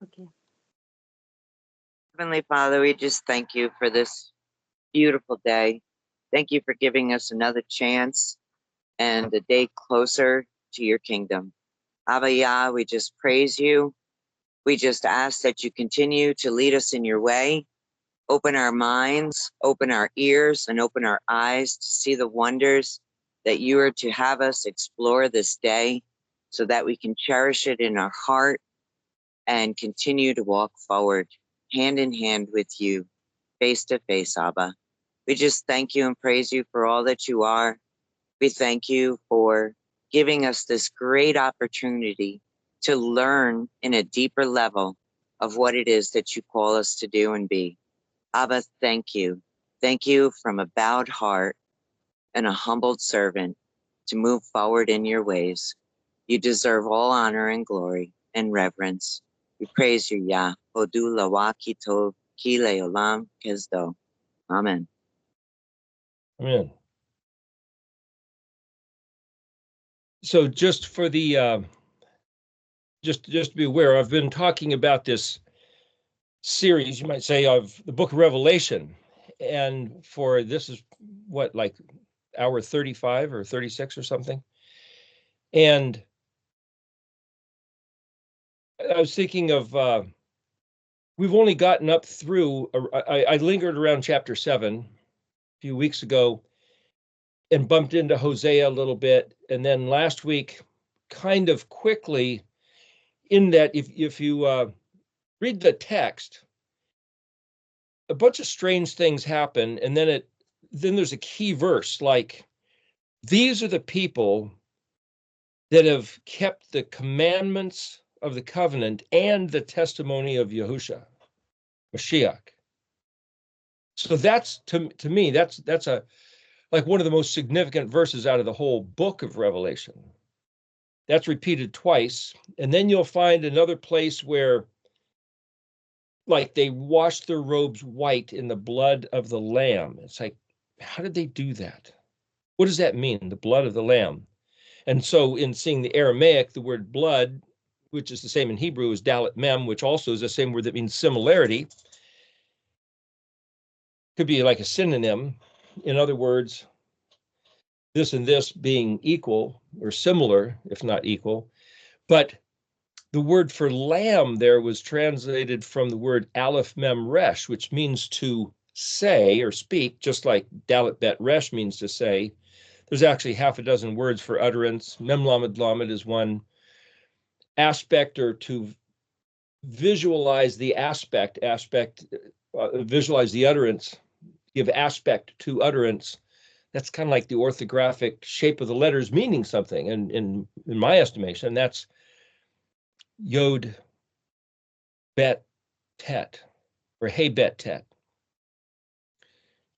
Okay. Heavenly Father, we just thank you for this beautiful day. Thank you for giving us another chance and a day closer to your kingdom. Abba Yah, we just praise you. We just ask that you continue to lead us in your way. Open our minds, open our ears, and open our eyes to see the wonders that you are to have us explore this day so that we can cherish it in our heart and continue to walk forward hand in hand with you, face to face, Abba. We just thank you and praise you for all that you are. We thank you for giving us this great opportunity to learn in a deeper level of what it is that you call us to do and be. Abba, thank you. Thank you from a bowed heart and a humbled servant to move forward in your ways. You deserve all honor and glory and reverence. We praise you, Yah. Hodu lawaki tov ki leolam kesdo. Amen. Amen. So just for the just to be aware, I've been talking about this series, you might say, of the book of Revelation. And for this is what, like hour 35 or 36 or something. And I was thinking of, we've only gotten up through, I lingered around chapter 7 a few weeks ago and bumped into Hosea a little bit. And then last week, kind of quickly, in that if you read the text, a bunch of strange things happen, and then there's a key verse like, these are the people that have kept the commandments of the covenant and the testimony of Yahusha, Mashiach. So that's to me, that's a like one of the most significant verses out of the whole book of Revelation. That's repeated twice, and then you'll find another place where, like, they washed their robes white in the blood of the Lamb. It's like, how did they do that? What does that mean, the blood of the Lamb? And so in seeing the Aramaic, the word blood, which is the same in Hebrew as dalet mem, which also is the same word that means similarity, could be like a synonym. In other words, this and this being equal or similar, if not equal. But the word for lamb there was translated from the word aleph mem resh, which means to say or speak, just like dalet bet resh means to say. There's actually half a dozen words for utterance. Mem lamed lamed is one. Aspect, or to visualize the visualize the utterance, give aspect to utterance. That's kind of like the orthographic shape of the letters meaning something. And in my estimation, that's Yod Bet Tet, or Hey Bet Tet.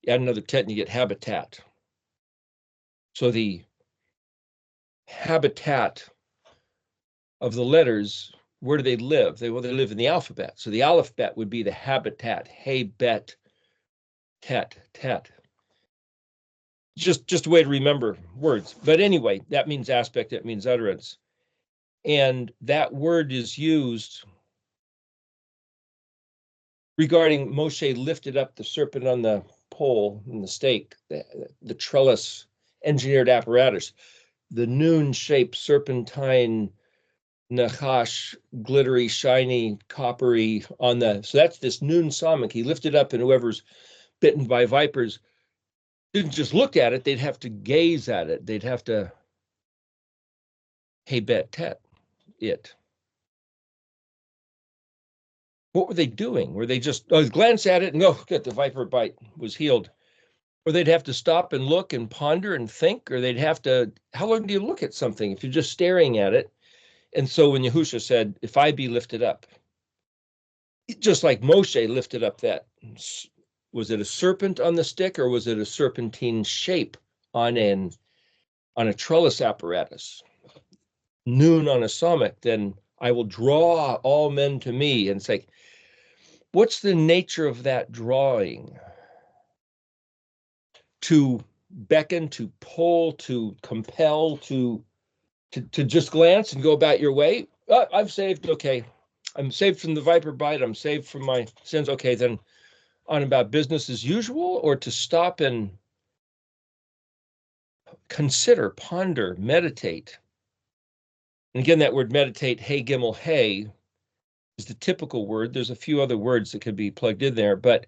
You add another tet and you get habitat. So the habitat of the letters, where do they live? They live in the alphabet. So the alphabet would be the habitat. Hey Bet Tet Tet. Just a way to remember words. But anyway, that means aspect, that means utterance. And that word is used regarding Moshe lifted up the serpent on the pole and the stake, the trellis engineered apparatus, the noon-shaped serpentine nachash, glittery, shiny, coppery on the, so that's this noon samach. He lifted up, and whoever's bitten by vipers didn't just look at it, they'd have to gaze at it. They'd have to, hey, bet, tet, it. What were they doing? Were they just glance at it and go, good, the viper bite was healed? Or they'd have to stop and look and ponder and think, or they'd have to, how long do you look at something if you're just staring at it? And so when Yahusha said, if I be lifted up, just like Moshe lifted up that, was it a serpent on the stick, or was it a serpentine shape on a trellis apparatus? Noon on a samach, then I will draw all men to me. And say, what's the nature of that drawing? To beckon, to pull, to compel, to just glance and go about your way. Oh, I'm saved. Okay, I'm saved from the viper bite. I'm saved from my sins. Okay, then on about business as usual, or to stop and consider, ponder, meditate. And again, that word meditate, hey, gimel, hey, is the typical word. There's a few other words that could be plugged in there, but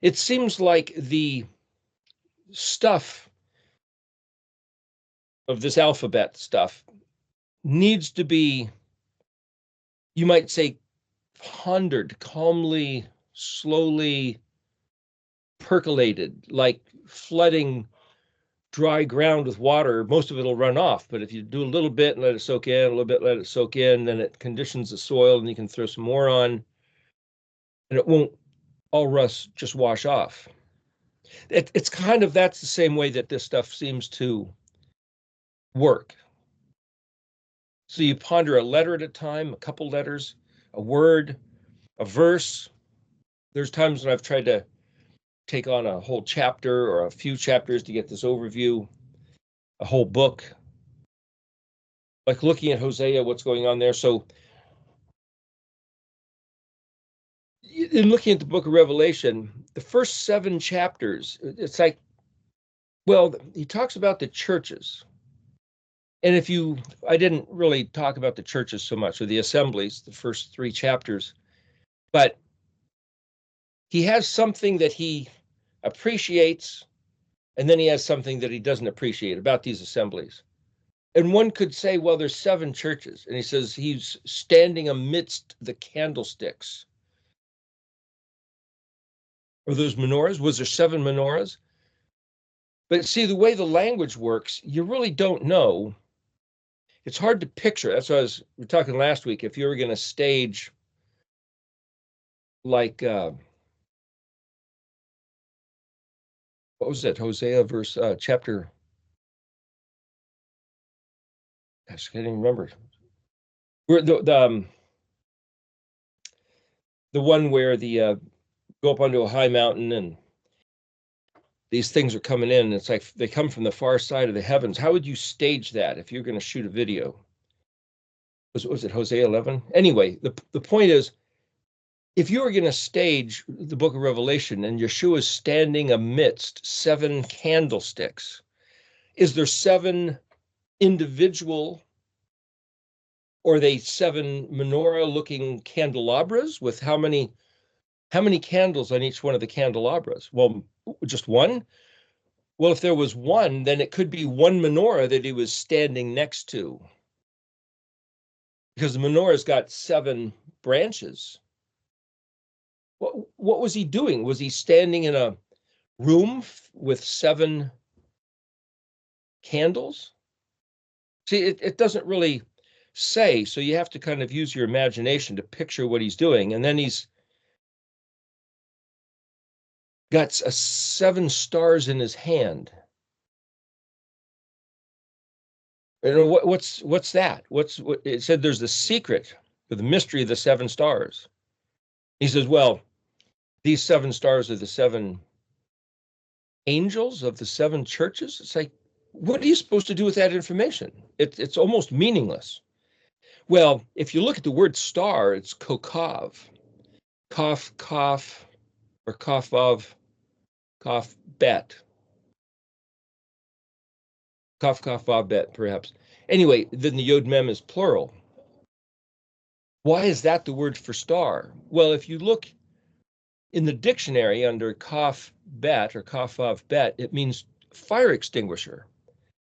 it seems like the stuff of this alphabet stuff needs to be, you might say, pondered, calmly, slowly percolated, like flooding dry ground with water. Most of it will run off, but if you do a little bit and let it soak in, a little bit, let it soak in, then it conditions the soil and you can throw some more on and it won't all rust just wash off. It's kind of, that's the same way that this stuff seems to work. So you ponder a letter at a time, a couple letters, a word, a verse. There's times when I've tried to take on a whole chapter or a few chapters to get this overview, a whole book, like looking at Hosea, what's going on there. So in looking at the book of Revelation, the first 7 chapters, it's like, well, he talks about the churches. And I didn't really talk about the churches so much, or the assemblies, the first 3 chapters, but he has something that he appreciates, and then he has something that he doesn't appreciate about these assemblies. And one could say, well, there's 7 churches. And he says he's standing amidst the candlesticks. Are those menorahs? Was there 7 menorahs? But see, the way the language works, you really don't know. It's hard to picture. That's what we were talking last week. If you were going to stage like, what was it? Hosea verse, chapter, gosh, I can't even remember. We're the one where the go up onto a high mountain and these things are coming in. And it's like they come from the far side of the heavens. How would you stage that if you're going to shoot a video? Was it Hosea 11? Anyway, the point is, if you were going to stage the book of Revelation and Yeshua is standing amidst 7 candlesticks, is there 7 individual, or are they 7 menorah-looking candelabras with how many candles on each one of the candelabras? Well, just one? Well, if there was one, then it could be one menorah that he was standing next to, because the menorah's got 7 branches. What was he doing? Was he standing in a room with 7 candles? See, it doesn't really say, so you have to kind of use your imagination to picture what he's doing. And then he's got 7 stars in his hand. And what's that? What it said? There's the secret or the mystery of the 7 stars. He says, well, these 7 stars are the 7 angels of the 7 churches. It's like, what are you supposed to do with that information? It's almost meaningless. Well, if you look at the word star, it's kokav, kaf, or kafav, kaf bet, kaf bet, perhaps. Anyway, then the yod mem is plural. Why is that the word for star? Well, if you look in the dictionary under kaf bet or kafav bet, it means fire extinguisher.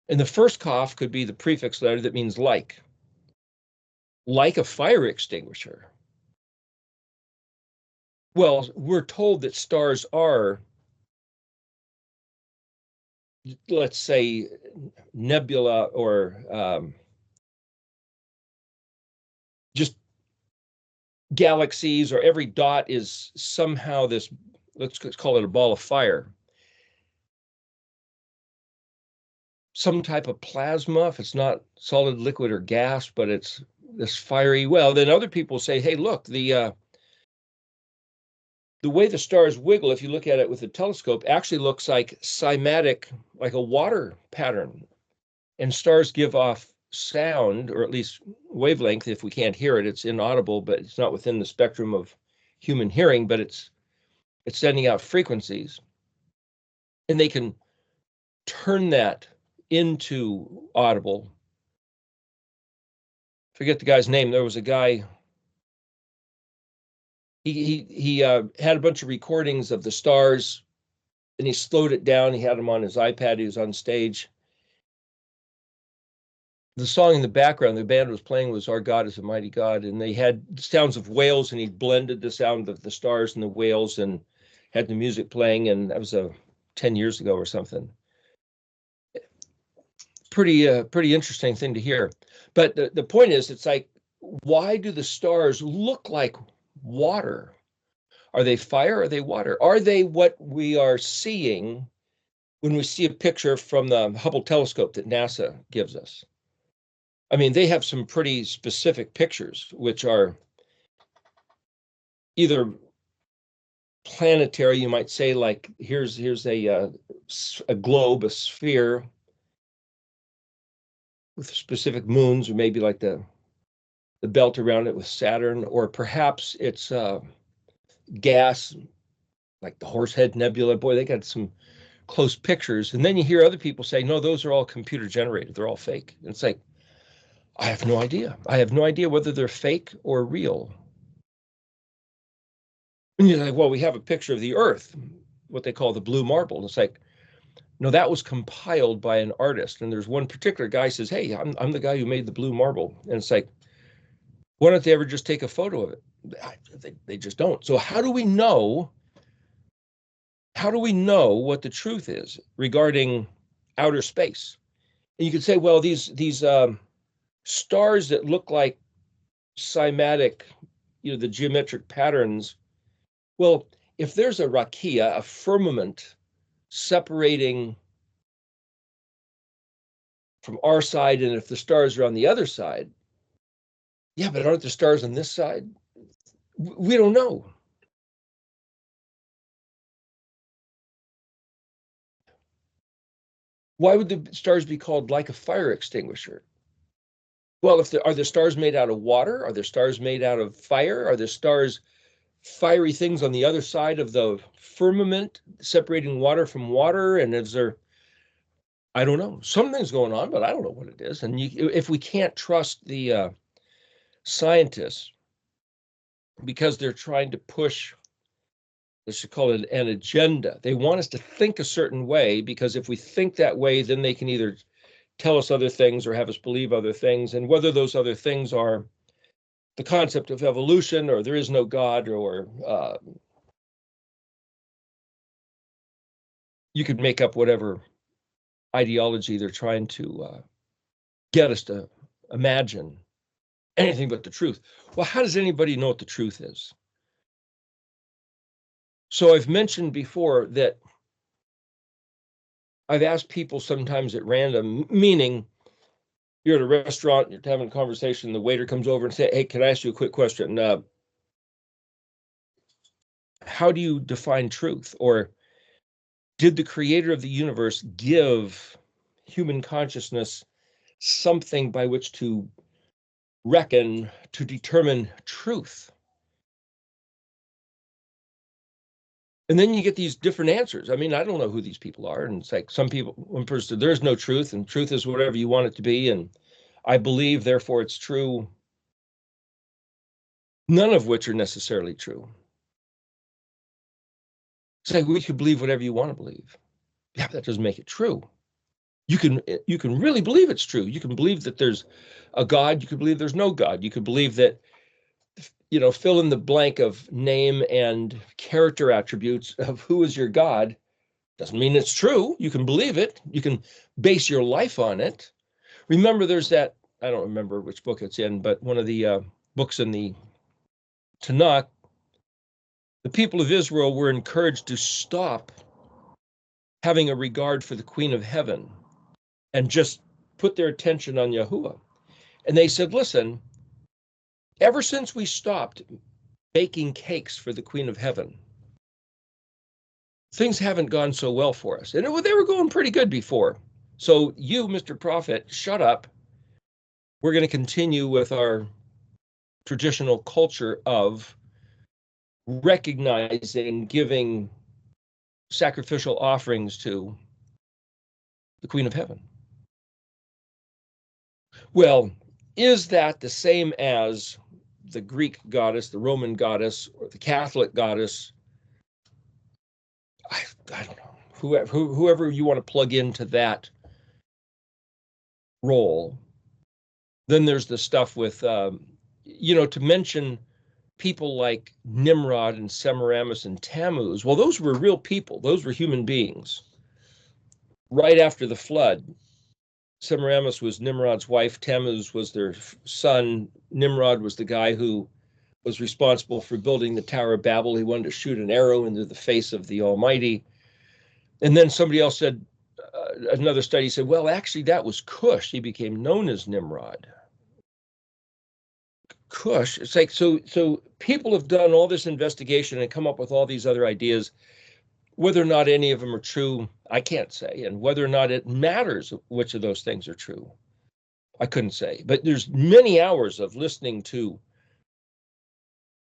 And the first kaf could be the prefix letter that means like a fire extinguisher. Well, we're told that stars are, let's say, nebula or just galaxies, or every dot is somehow this, let's call it a ball of fire. Some type of plasma, if it's not solid, liquid, or gas, but it's this fiery. Well, then other people say, hey, look, the way the stars wiggle, if you look at it with a telescope, actually looks like cymatic, like a water pattern. And stars give off sound, or at least wavelength. If we can't hear it, it's inaudible, but it's not within the spectrum of human hearing, but it's sending out frequencies. And they can turn that into audible. Forget the guy's name. There was a guy, he had a bunch of recordings of the stars, and he slowed it down. He had them on his iPad. He was on stage. The song in the background the band was playing was Our God is a Mighty God, and they had sounds of whales, and he blended the sound of the stars and the whales and had the music playing, and that was 10 years ago or something. Pretty interesting thing to hear. But the point is, it's like, why do the stars look like water? Are they fire? Are they water? Are they what we are seeing when we see a picture from the Hubble telescope that NASA gives us? I mean, they have some pretty specific pictures, which are either planetary, you might say, like here's a globe, a sphere with specific moons, or maybe like the belt around it with Saturn, or perhaps it's gas, like the Horsehead Nebula. Boy, they got some close pictures. And then you hear other people say, no, those are all computer generated. They're all fake. And it's like, I have no idea. I have no idea whether they're fake or real. And you're like, well, we have a picture of the Earth, what they call the blue marble. And it's like, no, that was compiled by an artist. And there's one particular guy says, hey, I'm the guy who made the blue marble. And it's like, why don't they ever just take a photo of it? They just don't. So how do we know what the truth is regarding outer space? And you could say, well, these stars that look like cymatic, the geometric patterns. Well, if there's a rakia, a firmament separating from our side, and if the stars are on the other side, yeah, but aren't the stars on this side? We don't know. Why would the stars be called like a fire extinguisher? Well, are the stars made out of water? Are the stars made out of fire? Are the stars fiery things on the other side of the firmament separating water from water? And is there, I don't know, something's going on, but I don't know what it is. And if we can't trust the scientists because they're trying to push, let's call it an agenda. They want us to think a certain way, because if we think that way, then they can either tell us other things or have us believe other things. And whether those other things are the concept of evolution, or there is no God, or you could make up whatever ideology they're trying to get us to imagine, anything but the truth. Well, how does anybody know what the truth is? So I've mentioned before that I've asked people sometimes at random, meaning you're at a restaurant, you're having a conversation, the waiter comes over and say, hey, can I ask you a quick question? How do you define truth? Or did the creator of the universe give human consciousness something by which to reckon, to determine truth? And then you get these different answers. I mean, I don't know who these people are. And it's like one person said, there's no truth, and truth is whatever you want it to be. And I believe, therefore it's true. None of which are necessarily true. It's like, we could believe whatever you want to believe. Yeah, that doesn't make it true. You can really believe it's true. You can believe that there's a God. You can believe there's no God. You could believe that, fill in the blank of name and character attributes of who is your God. Doesn't mean it's true. You can believe it. You can base your life on it. Remember, there's that, I don't remember which book it's in, but one of the books in the Tanakh, the people of Israel were encouraged to stop having a regard for the Queen of Heaven and just put their attention on Yahuwah. And they said, listen, ever since we stopped baking cakes for the Queen of Heaven, things haven't gone so well for us. And they were going pretty good before. So you, Mr. Prophet, shut up we're going to continue with our traditional culture of recognizing, giving sacrificial offerings to the Queen of Heaven. Well, is that the same as the Greek goddess, the Roman goddess, or the Catholic goddess? I don't know. Whoever you want to plug into that role. Then there's the stuff with, to mention people like Nimrod and Semiramis and Tammuz. Well, those were real people. Those were human beings. Right after the flood, Semiramis was Nimrod's wife. Tammuz was their son. Nimrod was the guy who was responsible for building the Tower of Babel. He wanted to shoot an arrow into the face of the Almighty. And then somebody else said, another study said, well, actually, that was Cush. He became known as Nimrod. Cush. It's like, so people have done all this investigation and come up with all these other ideas. Whether or not any of them are true, I can't say. And whether or not it matters which of those things are true, I couldn't say. But there's many hours of listening to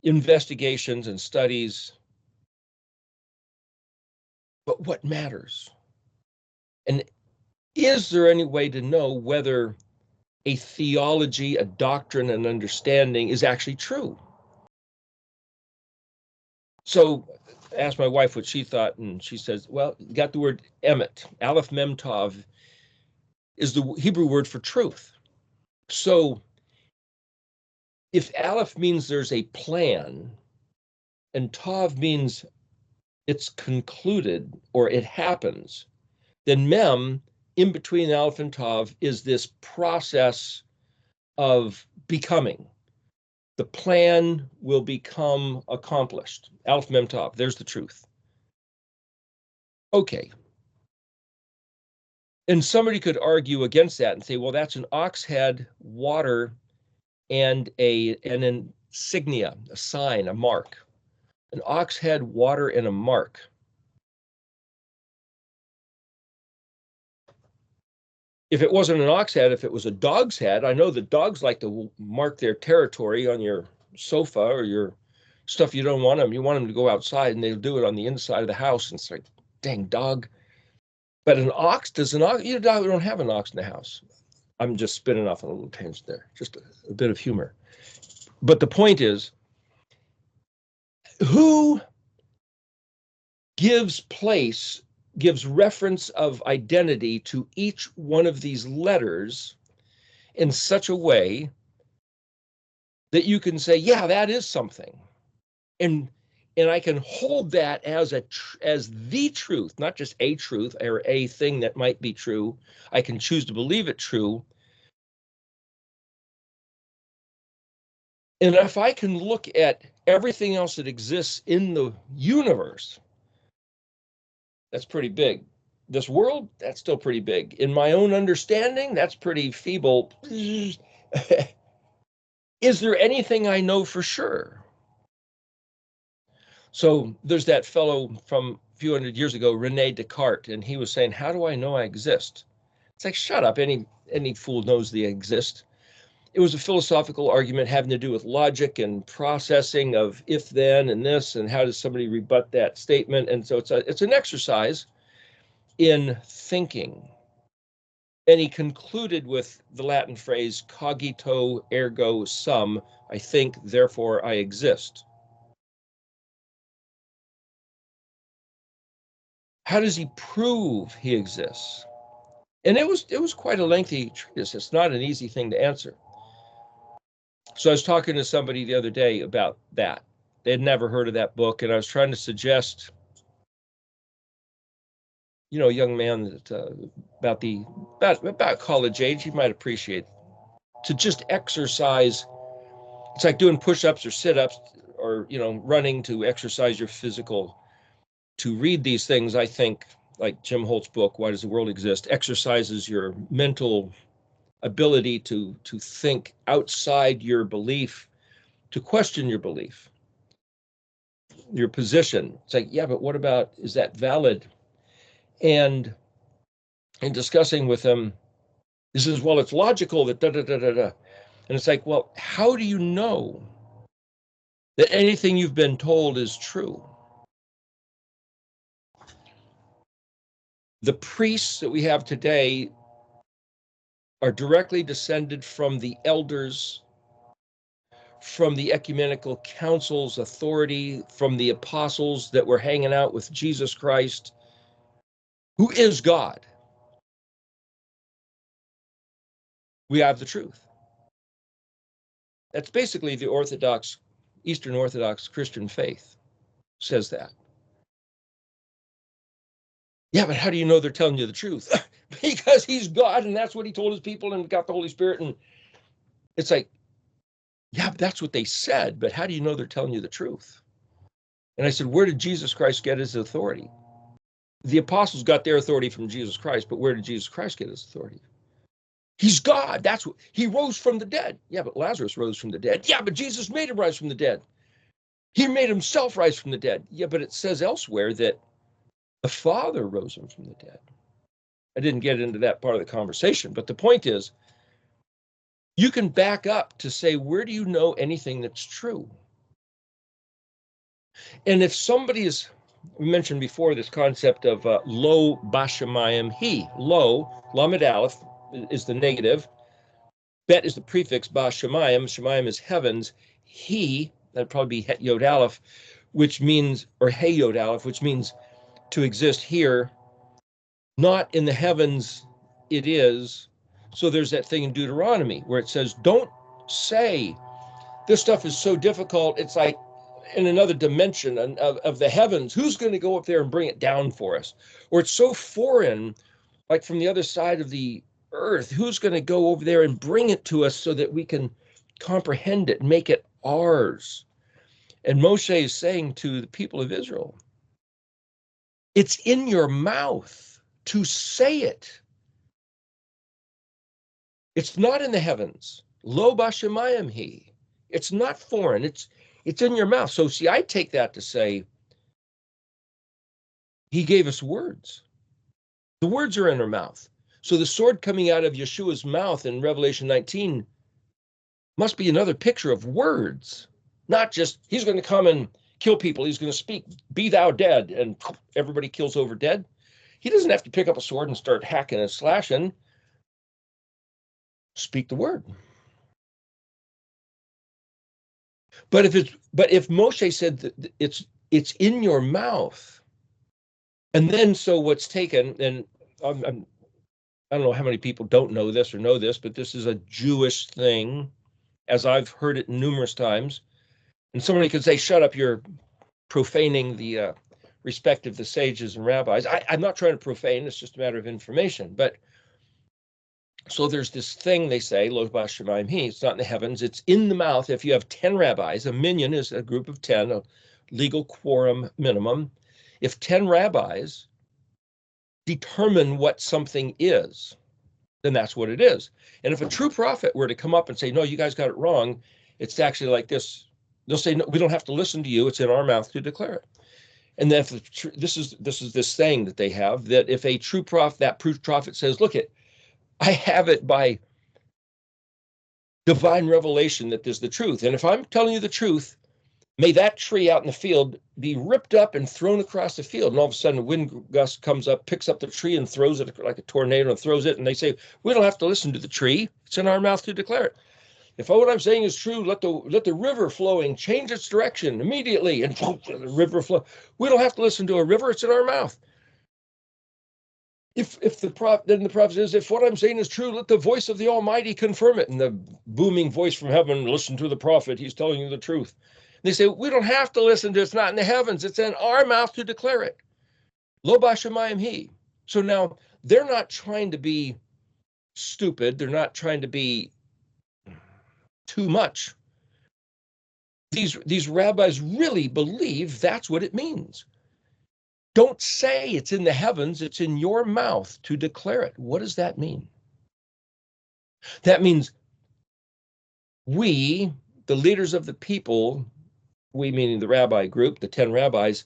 investigations and studies. But what matters? And is there any way to know whether a theology, a doctrine, an understanding is actually true? So I asked my wife what she thought, and she says, well, you got the word emet. Aleph Mem Tav is the Hebrew word for truth. So if Aleph means there's a plan, and Tav means it's concluded or it happens, then Mem, in between Aleph and Tav, is this process of becoming. The plan will become accomplished. Aleph Mem Tav, there's the truth. Okay. And somebody could argue against that and say, well, that's an ox head, water, and an insignia, a sign, a mark. An ox head, water, and a mark. If it wasn't an ox head, if it was a dog's head, I know that dogs like to mark their territory on your sofa or your stuff you don't want them. You want them to go outside, and they'll do it on the inside of the house. And it's like, dang dog. But an ox, we don't have an ox in the house. I'm just spinning off on a little tangent there, just a bit of humor. But the point is, who gives reference of identity to each one of these letters in such a way that you can say, yeah, that is something. And I can hold that as the truth, not just a truth or a thing that might be true. I can choose to believe it true. And if I can look at everything else that exists in the universe, that's pretty big. This world, that's still pretty big. In my own understanding, that's pretty feeble. Is there anything I know for sure? So there's that fellow from a few hundred years ago, Rene Descartes, and he was saying, how do I know I exist? It's like, shut up, any fool knows they exist. It was a philosophical argument having to do with logic and processing of if then and this, and how does somebody rebut that statement? And so it's an exercise in thinking. And he concluded with the Latin phrase, cogito ergo sum, I think, therefore I exist. How does he prove he exists? And it was quite a lengthy treatise. It's not an easy thing to answer. So I was talking to somebody the other day about that. They had never heard of that book, and I was trying to suggest, a young man that about college age, he might appreciate, to just exercise. It's like doing push-ups or sit-ups or running to exercise your physical. To read these things, I think, like Jim Holt's book, Why Does the World Exist, exercises your mental ability to think outside your belief, to question your belief, your position. It's like, yeah, but what about, is that valid? And in discussing with him, He says, well, it's logical that da da da da da. And it's like, well, how do you know that anything you've been told is true? The priests that we have today are directly descended from the elders, from the ecumenical council's authority, from the apostles that were hanging out with Jesus Christ, who is God. We have the truth. That's basically the Orthodox, Eastern Orthodox Christian faith says that. Yeah, but how do you know they're telling you the truth? Because he's God and that's what he told his people and got the Holy Spirit. And it's like, yeah, that's what they said, but how do you know they're telling you the truth? And I said, where did Jesus Christ get his authority? The apostles got their authority from Jesus Christ, but where did Jesus Christ get his authority? He's God. That's what he rose from the dead. Yeah, but Lazarus rose from the dead. Yeah, but Jesus made him rise from the dead. He made himself rise from the dead. Yeah, but it says elsewhere that the Father rose him from the dead. I didn't get into that part of the conversation, but the point is, you can back up to say, where do you know anything that's true? And if somebody is, we mentioned before this concept of lo bashamayim he, lo, lamed aleph is the negative, bet is the prefix, bashamayim, shamayim is heavens, he, that'd probably be het yod aleph, which means, or hey yod aleph, which means to exist here, not in the heavens it is. So there's that thing in Deuteronomy where it says, don't say this stuff is so difficult, it's like in another dimension of the heavens. Who's going to go up there and bring it down for us? Or it's so foreign, like from the other side of the earth. Who's going to go over there and bring it to us so that we can comprehend it and make it ours? And Moshe is saying to the people of Israel, it's in your mouth to say it. It's not in the heavens. Lo bashamayim he. It's not foreign. It's in your mouth. So see, I take that to say he gave us words. The words are in our mouth. So the sword coming out of Yeshua's mouth in Revelation 19 must be another picture of words, not just he's going to come and kill people. He's going to speak, be thou dead, and everybody kills over dead. He doesn't have to pick up a sword and start hacking and slashing. Speak the word. But if Moshe said that it's in your mouth, and then so what's taken, and I don't know how many people don't know this or know this, but this is a Jewish thing, as I've heard it numerous times. And somebody could say, shut up, you're profaning the respect of the sages and rabbis. I'm not trying to profane, it's just a matter of information. But so there's this thing they say, lo bashamayim he, it's not in the heavens, it's in the mouth. If you have 10 rabbis, a minyan is a group of 10, a legal quorum minimum. If 10 rabbis determine what something is, then that's what it is. And if a true prophet were to come up and say, no, you guys got it wrong, it's actually like this. They'll say, no, we don't have to listen to you. It's in our mouth to declare it. And then if this is this thing that they have, that if a true prophet, that true prophet says, look, I have it by divine revelation that there's the truth. And if I'm telling you the truth, may that tree out in the field be ripped up and thrown across the field. And all of a sudden a wind gust comes up, picks up the tree and throws it like a tornado and throws it. And they say, we don't have to listen to the tree. It's in our mouth to declare it. If what I'm saying is true, let the river flowing change its direction immediately and the river flow. We don't have to listen to a river. It's in our mouth. If the prophet says, if what I'm saying is true, let the voice of the Almighty confirm it. And the booming voice from heaven, listen to the prophet. He's telling you the truth. They say, we don't have to listen to it. It's not in the heavens. It's in our mouth to declare it. Lo bashamayim he. So now they're not trying to be stupid. They're not trying to be too much. These rabbis really believe that's what it means. Don't say it's in the heavens. It's in your mouth to declare it. What does that mean? That means we, the leaders of the people, we meaning the rabbi group, the 10 rabbis,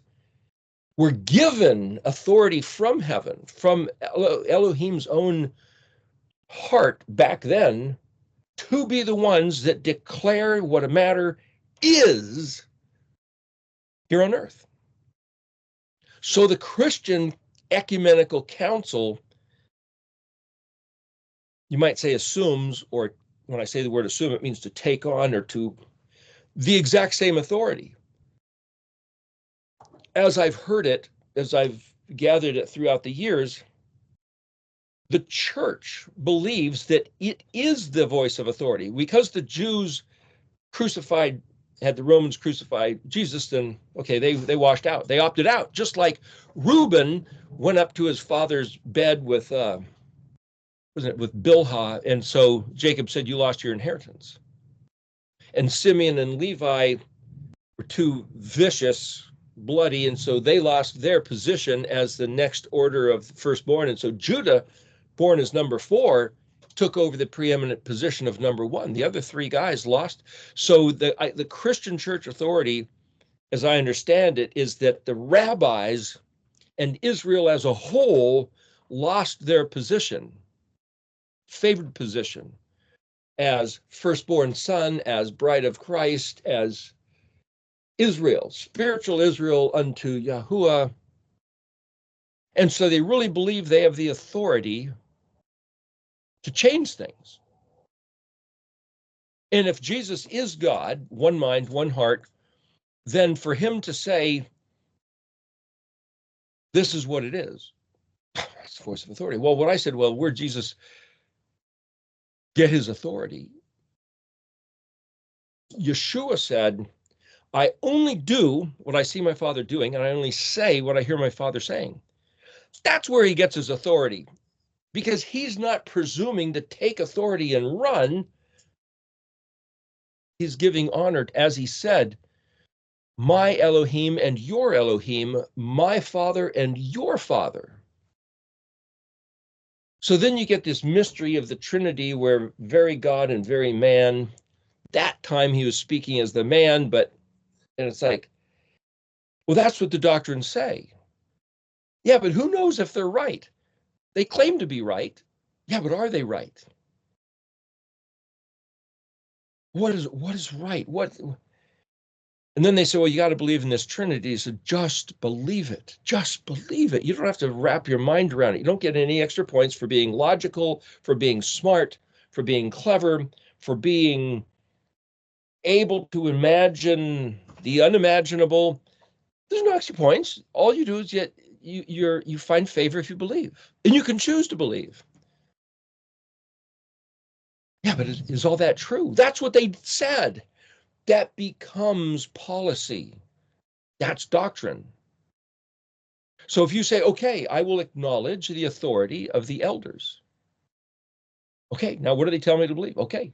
were given authority from heaven, from Elohim's own heart back then to be the ones that declare what a matter is here on earth. So the Christian ecumenical council, you might say, assumes, or when I say the word assume, it means to take on or to the exact same authority. As I've heard it, as I've gathered it throughout the years, the church believes that it is the voice of authority. Because the Jews had the Romans crucify Jesus, then okay, they washed out. They opted out. Just like Reuben went up to his father's bed with Bilhah, and so Jacob said, "You lost your inheritance." And Simeon and Levi were too vicious, bloody, and so they lost their position as the next order of firstborn. And so Judah, born as number 4, took over the preeminent position of number 1. The other 3 guys lost. So the Christian church authority, as I understand it, is that the rabbis and Israel as a whole lost their position, favored position, as firstborn son, as bride of Christ, as Israel, spiritual Israel unto YHUH. And so they really believe they have the authority to change things. And if Jesus is God, one mind, one heart, then for him to say, this is what it is, that's the voice of authority. Well, when I said, well, where'd Jesus get his authority? Yeshua said, I only do what I see my Father doing, and I only say what I hear my Father saying. That's where he gets his authority, because he's not presuming to take authority and run. He's giving honor, as he said, my Elohim and your Elohim, my Father and your Father. So then you get this mystery of the Trinity where very God and very man, that time he was speaking as the man, and it's like, well, that's what the doctrines say. Yeah, but who knows if they're right? They claim to be right. Yeah, but are they right? What is right? And then they say, well, you got to believe in this Trinity. So just believe it. Just believe it. You don't have to wrap your mind around it. You don't get any extra points for being logical, for being smart, for being clever, for being able to imagine the unimaginable. There's no extra points. All you do is you find favor if you believe, and you can choose to believe. Yeah, but is all that true? That's what they said. That becomes policy. That's doctrine. So if you say, okay, I will acknowledge the authority of the elders. Okay, now what do they tell me to believe? Okay.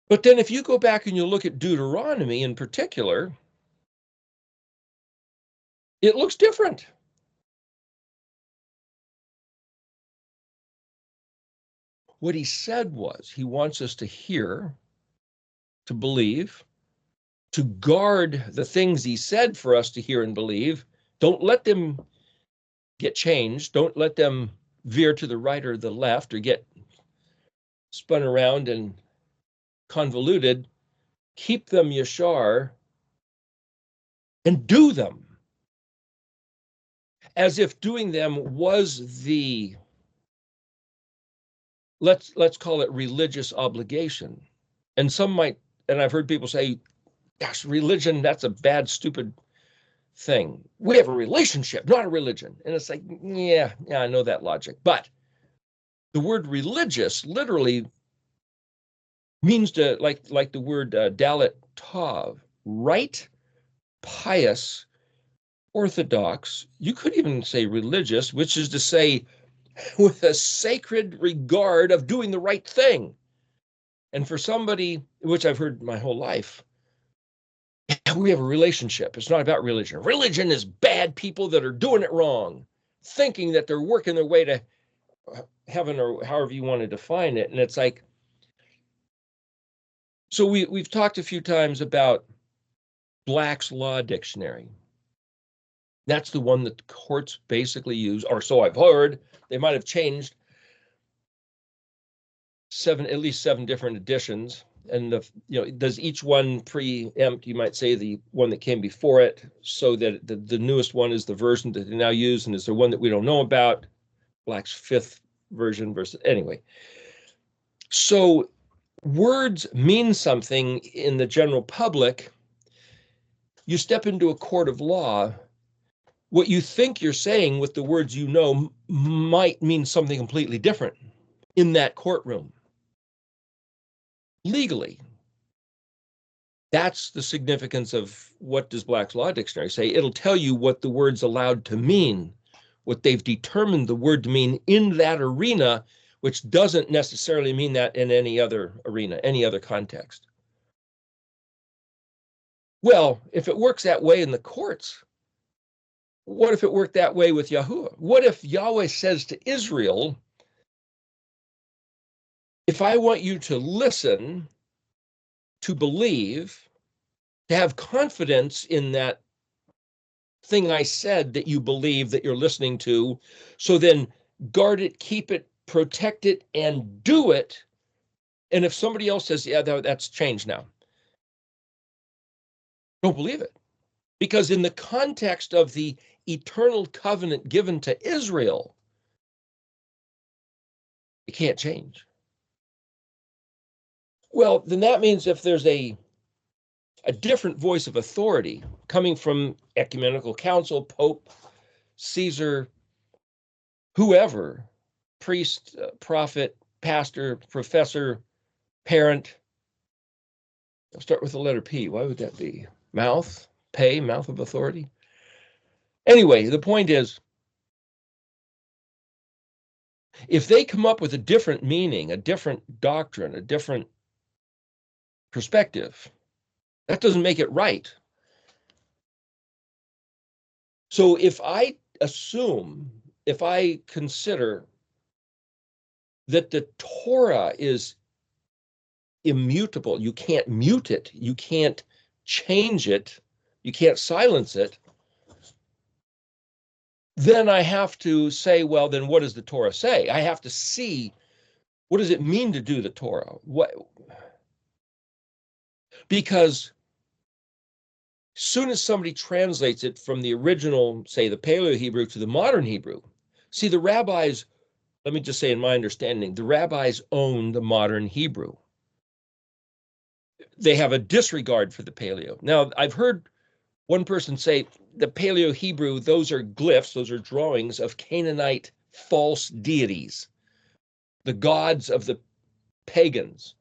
But then if you go back and you look at Deuteronomy in particular, it looks different. What he said was he wants us to hear, to believe, to guard the things he said for us to hear and believe. Don't let them get changed. Don't let them veer to the right or the left or get spun around and convoluted. Keep them yashar and do them as if doing them was the, let's call it religious obligation. And some might, and I've heard people say, gosh, religion, that's a bad, stupid thing. We have a relationship, not a religion. And it's like, yeah, I know that logic. But the word religious literally means to, like the word dalet tav, right, pious, orthodox. You could even say religious, which is to say with a sacred regard of doing the right thing. And for somebody, which I've heard my whole life, we have a relationship. It's not about religion. Religion is bad people that are doing it wrong, thinking that they're working their way to heaven, or however you want to define it. And it's like, so we've talked a few times about Black's Law Dictionary. That's the one that the courts basically use, or so I've heard. They might have changed, at least seven different editions. And does each one preempt, you might say, the one that came before it, so that the newest one is the version that they now use, and is there one that we don't know about? Black's fifth version versus, anyway. So words mean something in the general public. You step into a court of law, what you think you're saying with the words might mean something completely different in that courtroom. Legally, that's the significance of what does Black's Law Dictionary say. It'll tell you what the word's allowed to mean, what they've determined the word to mean in that arena, which doesn't necessarily mean that in any other arena, any other context. Well, if it works that way in the courts, what if it worked that way with Yahuwah? What if Yahweh says to Israel, if I want you to listen, to believe, to have confidence in that thing I said that you believe that you're listening to, so then guard it, keep it, protect it, and do it. And if somebody else says, yeah, that's changed now, don't believe it. Because in the context of the eternal covenant given to Israel, it can't change. Well, then that means if there's a different voice of authority coming from ecumenical council, Pope, Caesar, whoever, priest, prophet, pastor, professor, parent, I'll start with the letter P. Why would that be? Mouth, pay, mouth of authority. Anyway, the point is, if they come up with a different meaning, a different doctrine, a different perspective, that doesn't make it right. So if I consider that the Torah is immutable, you can't mute it, you can't change it, you can't silence it, then I have to say, well, then what does the Torah say? I have to see, what does it mean to do the Torah? Because soon as somebody translates it from the original, say the Paleo-Hebrew to the modern Hebrew, see, the rabbis, let me just say in my understanding, the rabbis own the modern Hebrew. They have a disregard for the Paleo. Now, I've heard one person say the Paleo-Hebrew, those are glyphs, those are drawings of Canaanite false deities. The gods of the pagans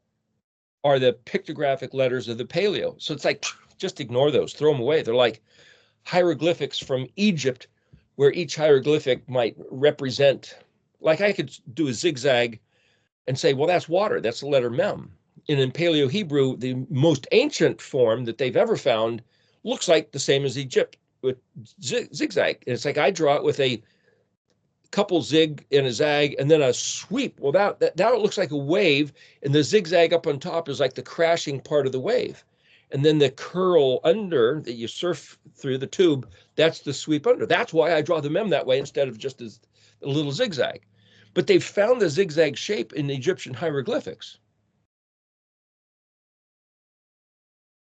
are the pictographic letters of the Paleo. So it's like, just ignore those, throw them away. They're like hieroglyphics from Egypt, where each hieroglyphic might represent, like I could do a zigzag and say, well, that's water, that's the letter Mem. And in Paleo-Hebrew, the most ancient form that they've ever found looks like the same as Egypt with zigzag. And it's like I draw it with a couple zig and a zag and then a sweep. Well, that looks like a wave, and the zigzag up on top is like the crashing part of the wave. And then the curl under that you surf through the tube, that's the sweep under. That's why I draw the Mem that way instead of just as a little zigzag. But they've found the zigzag shape in Egyptian hieroglyphics.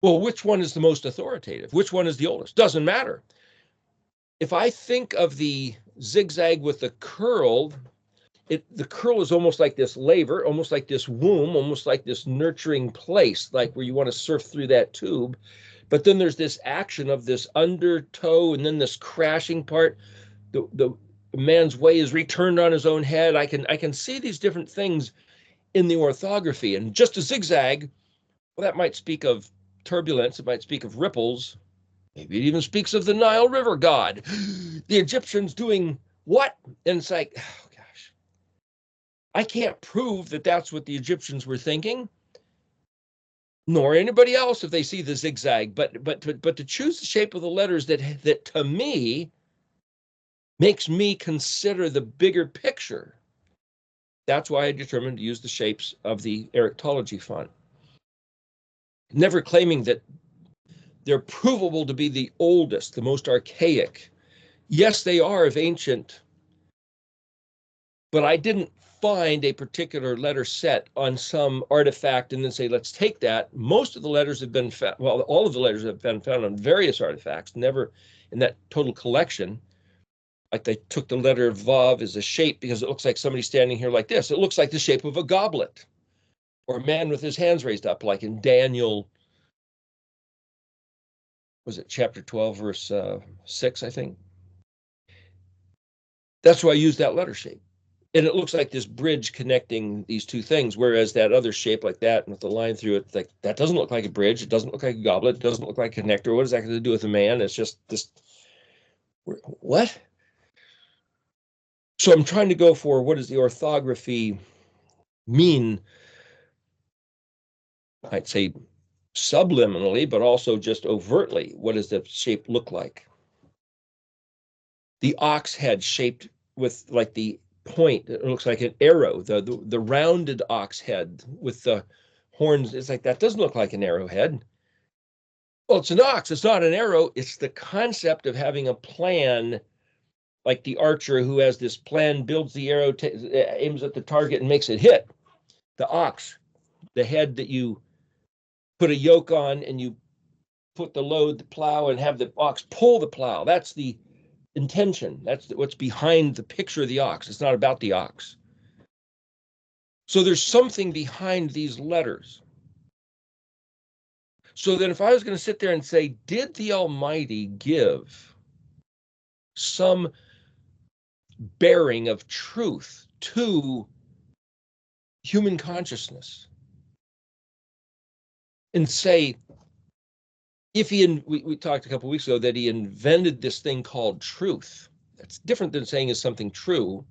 Well, which one is the most authoritative? Which one is the oldest? Doesn't matter. If I think of the zigzag with the curl, the curl is almost like this laver, almost like this womb, almost like this nurturing place, like where you want to surf through that tube. But then there's this action of this undertow and then this crashing part. The man's way is returned on his own head. I can see these different things in the orthography. And just a zigzag, well, that might speak of turbulence. It might speak of ripples. Maybe it even speaks of the Nile River god. The Egyptians doing what? And it's like, oh gosh, I can't prove that that's what the Egyptians were thinking, nor anybody else if they see the zigzag. But to choose the shape of the letters that to me makes me consider the bigger picture. That's why I determined to use the shapes of the eriktology font. Never claiming that they're provable to be the oldest, the most archaic. Yes, they are of ancient, but I didn't find a particular letter set on some artifact and then say, let's take that. Most of the letters have been found, well, all of the letters have been found on various artifacts, never in that total collection. Like they took the letter Vav as a shape because it looks like somebody standing here like this. It looks like the shape of a goblet or a man with his hands raised up, like in Daniel, was it chapter 12, verse 6, I think. That's why I use that letter shape. And it looks like this bridge connecting these two things, whereas that other shape like that with the line through it, like that doesn't look like a bridge. It doesn't look like a goblet. It doesn't look like a connector. What does that have to do with a man? It's just this, what? So I'm trying to go for what does the orthography mean? I'd say subliminally, but also just overtly. What does the shape look like? The ox head shaped with like the point, it looks like an arrow, the rounded ox head with the horns. It's like, that doesn't look like an arrowhead. Well, it's an ox, it's not an arrow. It's the concept of having a plan, like the archer who has this plan, builds the arrow, aims at the target and makes it hit. The ox, the head that you put a yoke on and you put the load, the plow, and have the ox pull the plow. That's the intention. That's what's behind the picture of the ox. It's not about the ox. So there's something behind these letters. So then if I was going to sit there and say, did the Almighty give some bearing of truth to human consciousness? And say, if we talked a couple of weeks ago that he invented this thing called truth. That's different than saying is something true.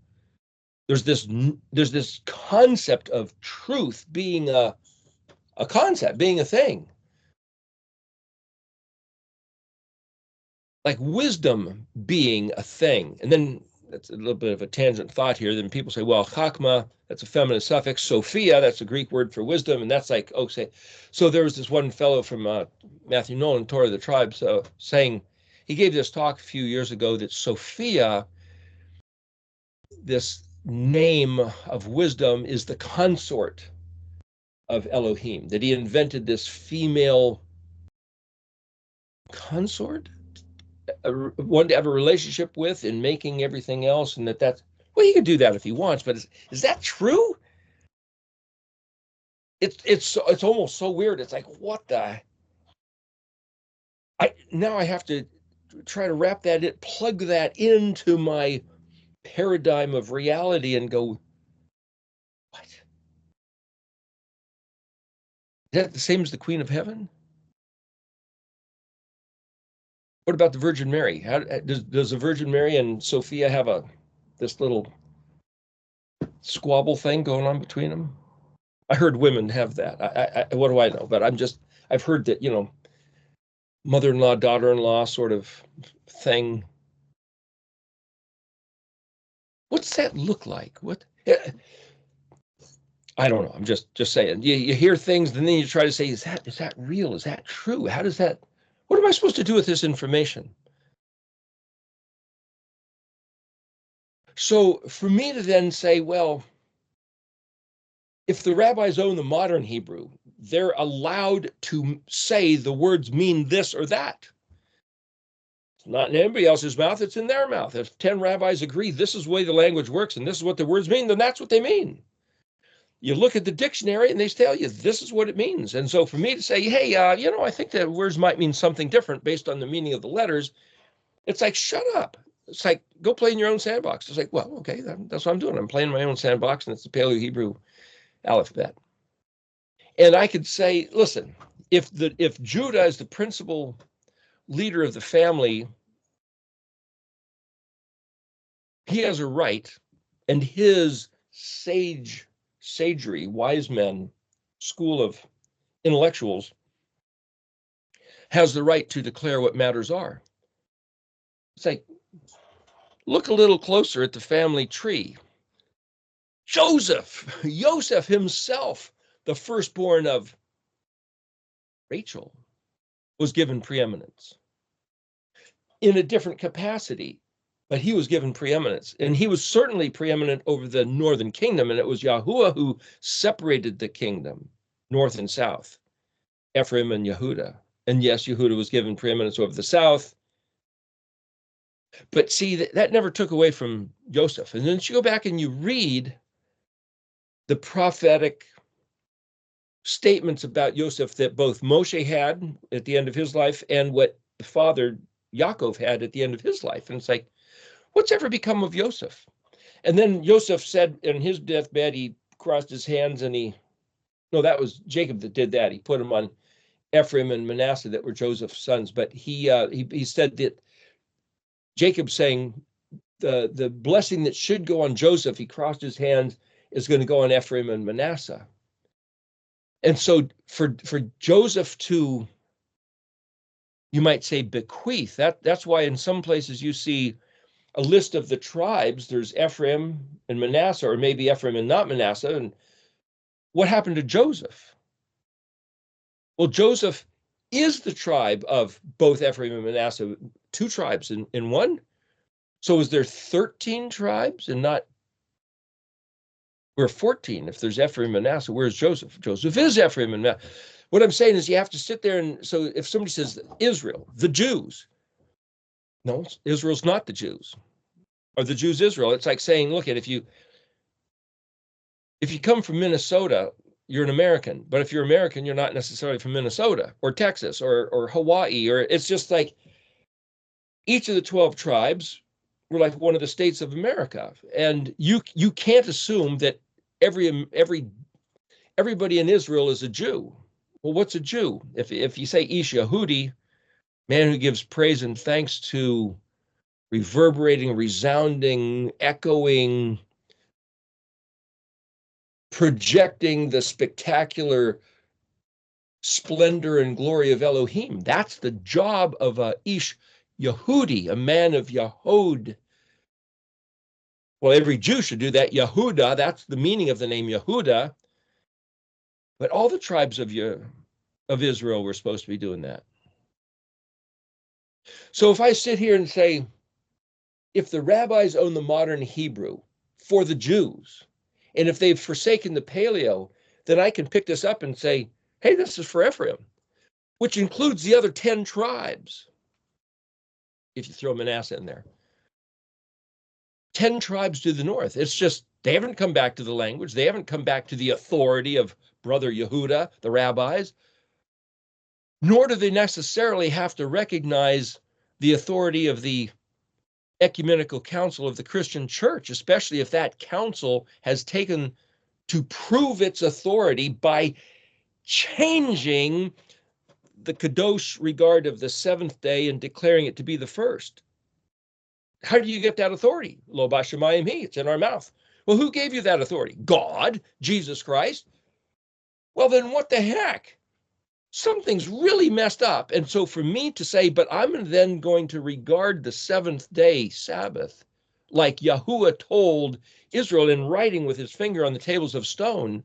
There's this concept of truth being a concept, being a thing. Like wisdom being a thing. And then that's a little bit of a tangent thought here. Then people say, well, chakma, that's a feminine suffix. Sophia, that's a Greek word for wisdom. And that's like, okay. So there was this one fellow from Matthew Nolan, Torah of the Tribes, saying, he gave this talk a few years ago that Sophia, this name of wisdom, is the consort of Elohim, that he invented this female consort, one to have a relationship with and making everything else, and that's, well, he can do that if he wants, but is that true? It's almost so weird. It's like, what the, now I have to try to wrap that in, plug that into my paradigm of reality and go, what? Is that the same as the Queen of Heaven? What about the Virgin Mary? How does the Virgin Mary and Sophia have this little squabble thing going on between them? I heard women have that. I what do I know? But I've heard that, mother-in-law, daughter-in-law sort of thing. What's that look like? What? I don't know. I'm just saying. You hear things, and then you try to say, is that real? Is that true? How does that? What am I supposed to do with this information? So for me to then say, well, if the rabbis own the modern Hebrew, they're allowed to say the words mean this or that. It's not in anybody else's mouth, it's in their mouth. If 10 rabbis agree this is the way the language works and this is what the words mean, then that's what they mean. You look at the dictionary and they tell you this is what it means. And so for me to say, hey, I think that words might mean something different based on the meaning of the letters, it's like, shut up. It's like, go play in your own sandbox. It's like, well, okay, that's what I'm doing. I'm playing in my own sandbox, and it's the Paleo-Hebrew alphabet. And I could say, listen, if Judah is the principal leader of the family, he has a right, and his sagery, wise men, school of intellectuals, has the right to declare what matters are. It's like, look a little closer at the family tree. Joseph himself, the firstborn of Rachel, was given preeminence in a different capacity. but he was given preeminence. And he was certainly preeminent over the northern kingdom, and it was YHUH who separated the kingdom, north and south, Ephraim and Yehuda. And yes, Yehuda was given preeminence over the south. But see, that never took away from Joseph. And then you go back and you read the prophetic statements about Joseph that both Moshe had at the end of his life and what the father Yaakov had at the end of his life. And it's like, what's ever become of Joseph? And then Joseph said in his deathbed, he crossed his hands and no, that was Jacob that did that. He put him on Ephraim and Manasseh that were Joseph's sons. But he said that Jacob saying the blessing that should go on Joseph, he crossed his hands, is going to go on Ephraim and Manasseh. And so for Joseph to, you might say, bequeath, that's why in some places you see a list of the tribes. There's Ephraim and Manasseh, or maybe Ephraim and not Manasseh. And what happened to Joseph? Well, Joseph is the tribe of both Ephraim and Manasseh, two tribes in one. So is there 13 tribes and not, we're 14 if there's Ephraim and Manasseh? Where's Joseph? Joseph is Ephraim and Manasseh. What I'm saying is you have to sit there and, so if somebody says Israel, the Jews, no, Israel's not the Jews. Or the Jews Israel. It's like saying, look, if you come from Minnesota, you're an American. But if you're American, you're not necessarily from Minnesota or Texas or Hawaii. Or it's just like each of the 12 tribes were like one of the states of America. And you can't assume that everybody in Israel is a Jew. Well, what's a Jew? If you say Ish Yehudi, man who gives praise and thanks to reverberating, resounding, echoing, projecting the spectacular splendor and glory of Elohim. That's the job of a Ish Yehudi, a man of Yahod. Well, every Jew should do that. Yehuda, that's the meaning of the name Yehuda. But all the tribes of Israel were supposed to be doing that. So if I sit here and say, if the rabbis own the modern Hebrew for the Jews, and if they've forsaken the Paleo, then I can pick this up and say, hey, this is for Ephraim, which includes the other 10 tribes, if you throw Manasseh in there. 10 tribes to the north. It's just, they haven't come back to the language. They haven't come back to the authority of Brother Yehuda, the rabbis, nor do they necessarily have to recognize the authority of the ecumenical council of the Christian church, especially if that council has taken to prove its authority by changing the kadosh regard of the seventh day and declaring it to be the first. How do you get that authority? Lo b'shamayim hi, it's in our mouth. Well, who gave you that authority? God, Jesus Christ. Well, then what the heck? Something's really messed up. And so for me to say, but I'm then going to regard the seventh day Sabbath like Yahuwah told Israel in writing with his finger on the tables of stone,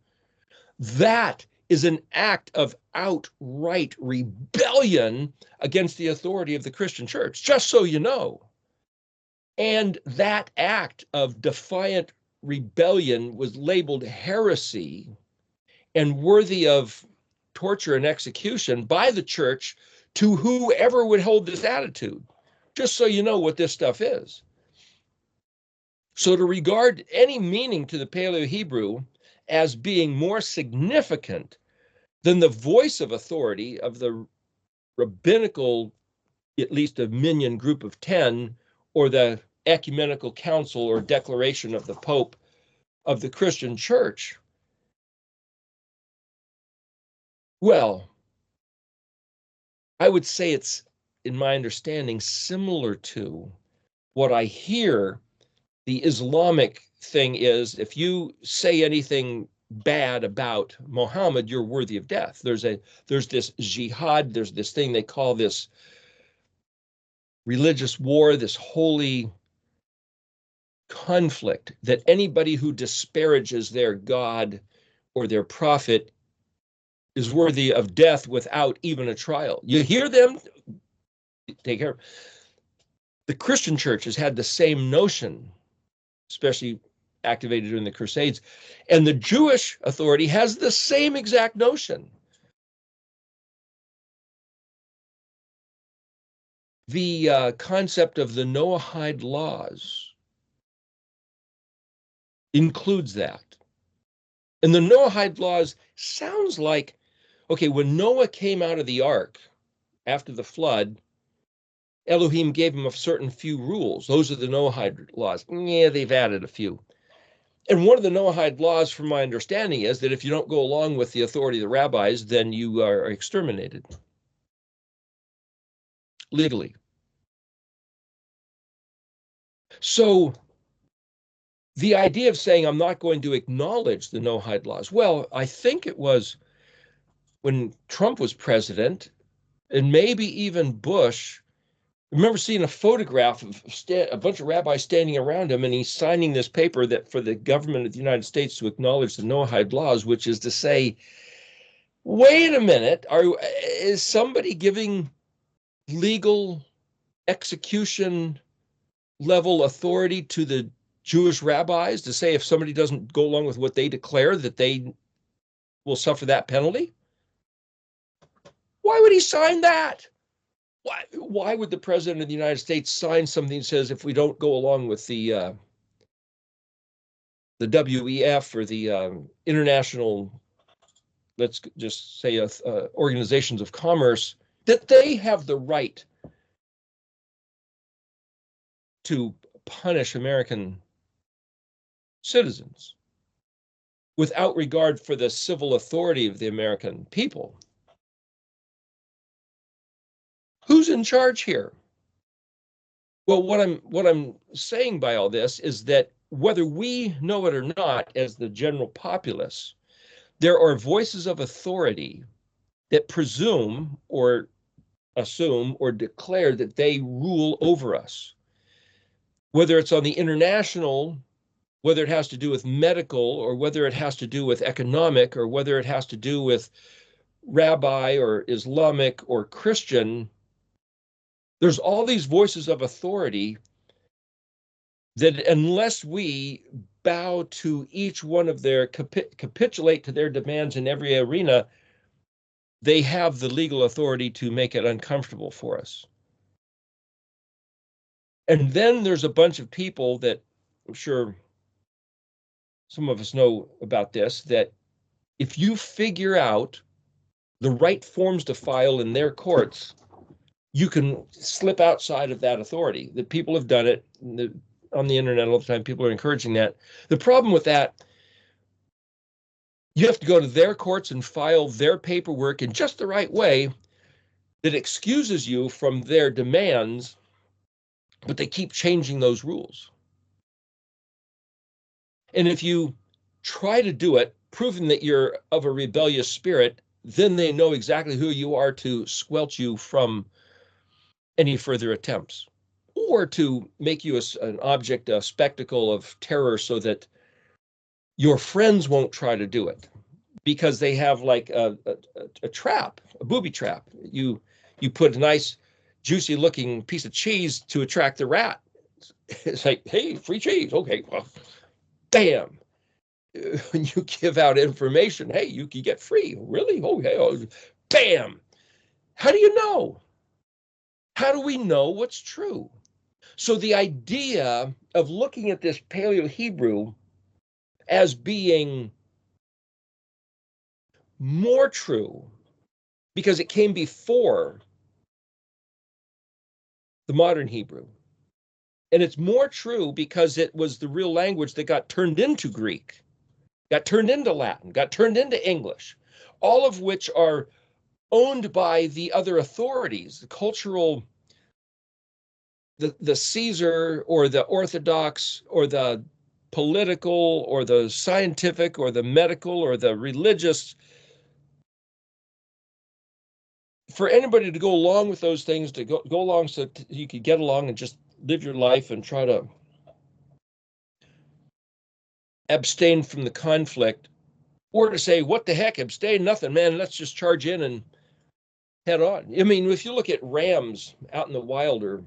that is an act of outright rebellion against the authority of the Christian church, just so you know. And that act of defiant rebellion was labeled heresy and worthy of torture and execution by the church to whoever would hold this attitude, just so you know what this stuff is. So to regard any meaning to the Paleo-Hebrew as being more significant than the voice of authority of the rabbinical, at least a minion group of 10, or the ecumenical council or declaration of the Pope of the Christian church, well, I would say it's, in my understanding, similar to what I hear the Islamic thing is. If you say anything bad about Muhammad, you're worthy of death. There's this jihad, there's this thing they call this religious war, this holy conflict, that anybody who disparages their God or their prophet is worthy of death without even a trial. You hear them? Take care. The Christian church has had the same notion, especially activated during the Crusades, and the Jewish authority has the same exact notion. The concept of the Noahide laws includes that. And the Noahide laws sounds like, okay, when Noah came out of the ark after the flood, Elohim gave him a certain few rules. Those are the Noahide laws. Yeah, they've added a few. And one of the Noahide laws, from my understanding, is that if you don't go along with the authority of the rabbis, then you are exterminated legally. So the idea of saying I'm not going to acknowledge the Noahide laws, well, I think it was when Trump was president, and maybe even Bush. I remember seeing a photograph of a bunch of rabbis standing around him, and he's signing this paper that for the government of the United States to acknowledge the Noahide laws, which is to say, wait a minute, is somebody giving legal execution level authority to the Jewish rabbis to say if somebody doesn't go along with what they declare, that they will suffer that penalty? Why would he sign that? Why would the president of the United States sign something that says if we don't go along with the WEF or the international, let's just say, organizations of commerce, that they have the right to punish American citizens without regard for the civil authority of the American people? Who's in charge here? Well, what I'm saying by all this is that whether we know it or not, as the general populace, there are voices of authority that presume or assume or declare that they rule over us. Whether it's on the international, whether it has to do with medical, or whether it has to do with economic, or whether it has to do with rabbi or Islamic or Christian, there's all these voices of authority that unless we bow to each one of their, capitulate to their demands in every arena, they have the legal authority to make it uncomfortable for us. And then there's a bunch of people that I'm sure some of us know about this, that if you figure out the right forms to file in their courts, you can slip outside of that authority. The people have done it on the internet all the time. People are encouraging that. The problem with that, you have to go to their courts and file their paperwork in just the right way that excuses you from their demands, but they keep changing those rules. And if you try to do it, proving that you're of a rebellious spirit, then they know exactly who you are to squelch you from any further attempts, or to make you an object, a spectacle of terror, so that your friends won't try to do it because they have like a trap, a booby trap. You put a nice, juicy looking piece of cheese to attract the rat. It's like, hey, free cheese. Okay, well, bam. When you give out information, hey, you can get free. Really? Okay. Oh, bam. How do you know? How do we know what's true? So the idea of looking at this Paleo-Hebrew as being more true because it came before the modern Hebrew, and it's more true because it was the real language that got turned into Greek, got turned into Latin, got turned into English, all of which are owned by the other authorities, the cultural, the Caesar or the Orthodox or the political or the scientific or the medical or the religious. For anybody to go along with those things, to go along so you could get along and just live your life and try to abstain from the conflict, or to say, what the heck, abstain, nothing, man, let's just charge in and head on. I mean, if you look at rams out in the wild, or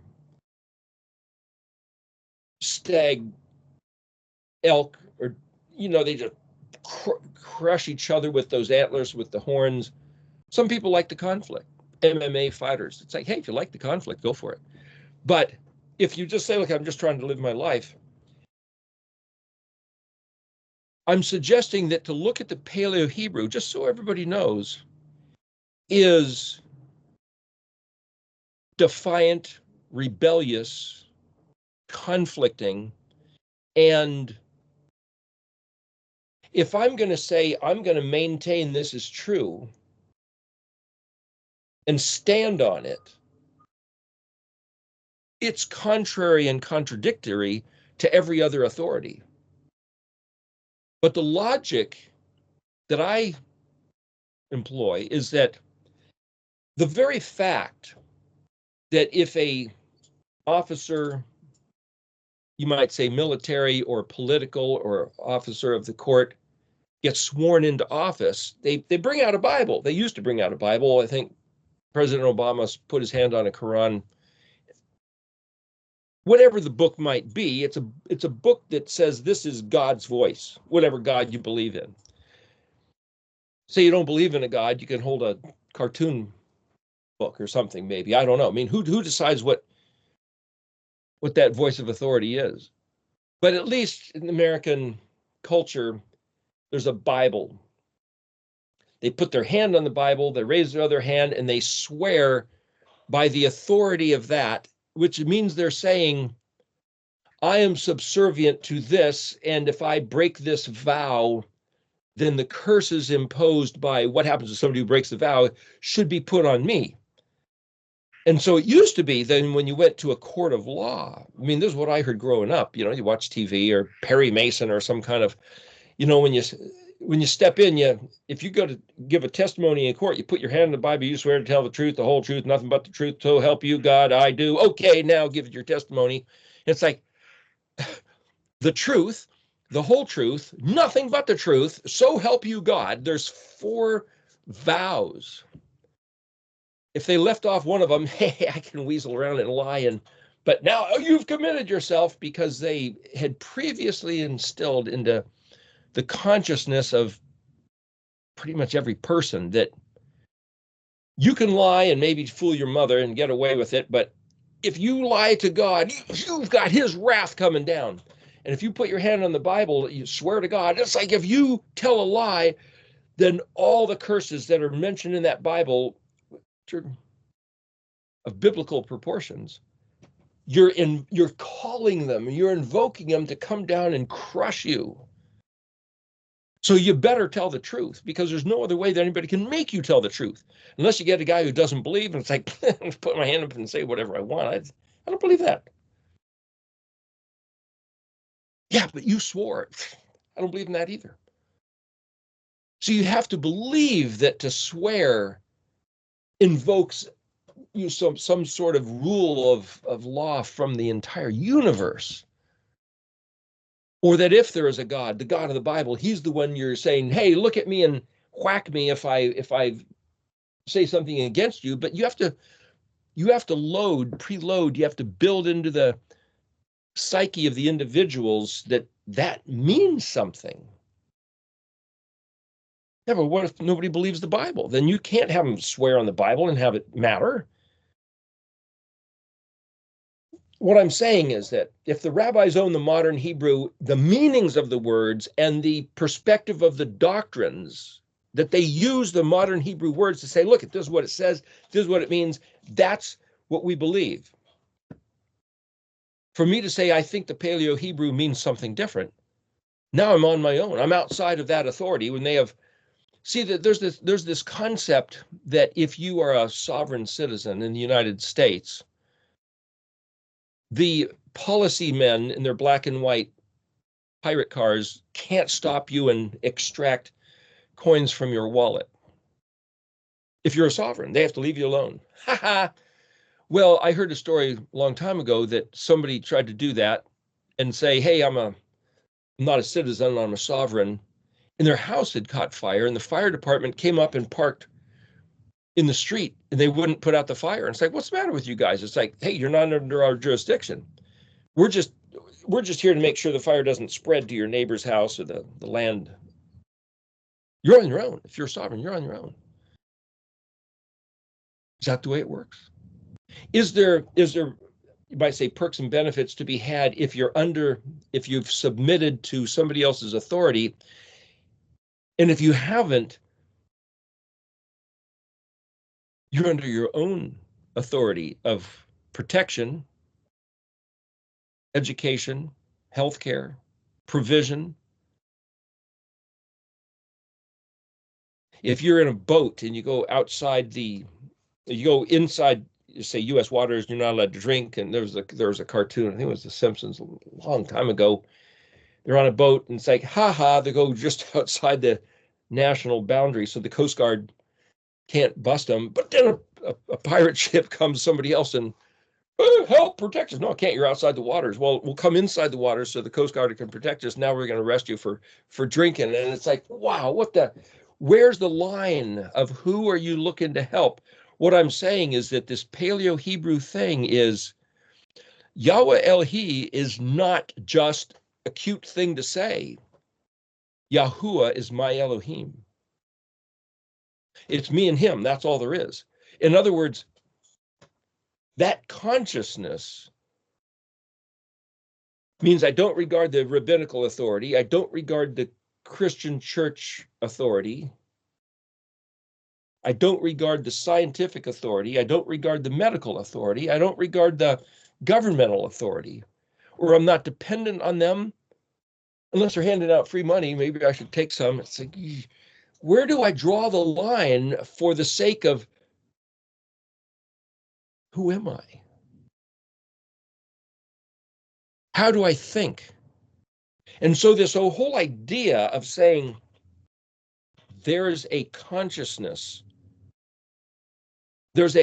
stag, elk, or, they just crush each other with those antlers, with the horns. Some people like the conflict. MMA fighters. It's like, hey, if you like the conflict, go for it. But if you just say, look, I'm just trying to live my life, I'm suggesting that to look at the Paleo-Hebrew, just so everybody knows, is defiant, rebellious, conflicting. And if I'm going to say I'm going to maintain this is true and stand on it, it's contrary and contradictory to every other authority. But the logic that I employ is that the very fact that if a officer, you might say military or political or officer of the court, gets sworn into office, they bring out a Bible. They used to bring out a Bible. I think President Obama put his hand on a Quran. Whatever the book might be, it's a book that says this is God's voice, whatever God you believe in. Say you don't believe in a God, you can hold a cartoon book or something, maybe. I don't know. I mean, who decides what that voice of authority is? But at least in American culture, there's a Bible. They put their hand on the Bible, they raise their other hand, and they swear by the authority of that, which means they're saying, I am subservient to this, and if I break this vow, then the curses imposed by what happens to somebody who breaks the vow should be put on me. And so it used to be then when you went to a court of law, I mean, this is what I heard growing up, you watch TV or Perry Mason or some kind of, when you step in, if you go to give a testimony in court, you put your hand in the Bible, you swear to tell the truth, the whole truth, nothing but the truth, so help you God, I do. Okay, now give your testimony. It's like the truth, the whole truth, nothing but the truth, so help you God. There's 4 vows. If they left off one of them, hey, I can weasel around and lie, but now you've committed yourself, because they had previously instilled into the consciousness of pretty much every person that you can lie and maybe fool your mother and get away with it, but if you lie to God, you've got his wrath coming down. And if you put your hand on the Bible, you swear to God, it's like if you tell a lie, then all the curses that are mentioned in that Bible, of biblical proportions, you're calling them, you're invoking them to come down and crush you. So you better tell the truth, because there's no other way that anybody can make you tell the truth, unless you get a guy who doesn't believe, and it's like, put my hand up and say whatever I want. I don't believe that. Yeah, but you swore. I don't believe in that either. So you have to believe that to swear invokes some sort of rule of law from the entire universe. Or that if there is a God, the God of the Bible, he's the one you're saying, hey, look at me and whack me if I say something against you. But you have to preload, you have to build into the psyche of the individuals that means something. Yeah, but what if nobody believes the Bible? Then you can't have them swear on the Bible and have it matter. What I'm saying is that if the rabbis own the modern Hebrew, the meanings of the words and the perspective of the doctrines, that they use the modern Hebrew words to say, look, this is what it says, this is what it means, that's what we believe. For me to say, I think the Paleo-Hebrew means something different, now I'm on my own. I'm outside of that authority. When they have, see that there's this concept that if you are a sovereign citizen in the United States, the policy men in their black and white pirate cars can't stop you and extract coins from your wallet. If you're a sovereign, they have to leave you alone. Well, I heard a story a long time ago that somebody tried to do that and say, hey, I'm not a citizen, I'm a sovereign. And their house had caught fire, and the fire department came up and parked in the street, and they wouldn't put out the fire. And it's like, what's the matter with you guys? It's like, hey, you're not under our jurisdiction. We're just, we're just here to make sure the fire doesn't spread to your neighbor's house or the land. You're on your own. If you're sovereign, you're on your own. Is that the way it works? Is there, you might say, perks and benefits to be had if you've submitted to somebody else's authority? And if you haven't, you're under your own authority of protection, education, healthcare, provision. If you're in a boat and you go inside, say, U.S. waters, you're not allowed to drink. And there was a cartoon, I think it was The Simpsons, a long time ago. They're on a boat and it's like, they go just outside the national boundary, so the Coast Guard can't bust them. But then a pirate ship comes, somebody else, and help, protect us. No, I can't. You're outside the waters. Well, we'll come inside the waters so the Coast Guard can protect us. Now we're going to arrest you for drinking. And it's like, wow, where's the line of who are you looking to help? What I'm saying is that this Paleo-Hebrew thing is Yahweh Elohi is not just a cute thing to say. Yahuwah is my Elohim. It's me and him. That's all there is. In other words, that consciousness means I don't regard the rabbinical authority. I don't regard the Christian church authority. I don't regard the scientific authority. I don't regard the medical authority. I don't regard the governmental authority, or I'm not dependent on them unless they're handing out free money. Maybe I should take some. It's like, where do I draw the line for the sake of who am I? How do I think? And so this whole idea of saying there is a consciousness, there's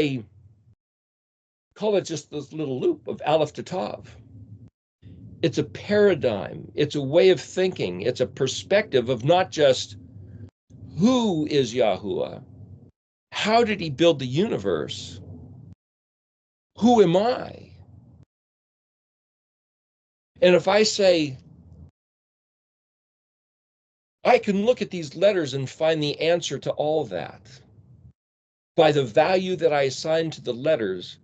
call it just this little loop of Aleph to Tav. It's a paradigm. It's a way of thinking. It's a perspective of not just who is Yahuwah, how did he build the universe, who am I? And if I say, I can look at these letters and find the answer to all that by the value that I assign to the letters,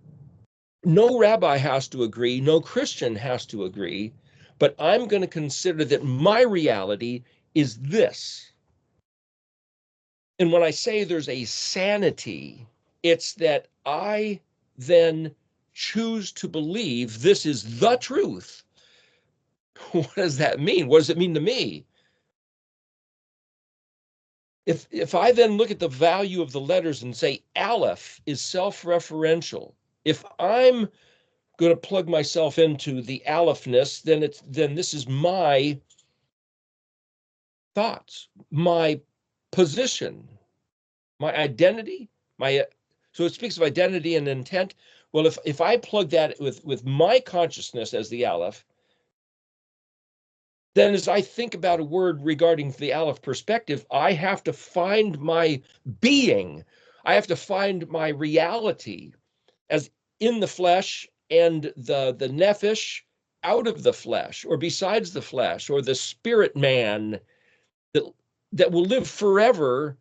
no rabbi has to agree, no Christian has to agree, but I'm going to consider that my reality is this. And when I say there's a sanity, it's that I then choose to believe this is the truth. What does that mean? What does it mean to me? If I then look at the value of the letters and say Aleph is self-referential, if I'm going to plug myself into the Alephness, then this is my thoughts, my position, my identity, so it speaks of identity and intent. Well, if I plug that with my consciousness as the Aleph, then as I think about a word regarding the Aleph perspective, I have to find my being. I have to find my reality as in the flesh and the nephesh out of the flesh or besides the flesh, or the spirit man that will live forever.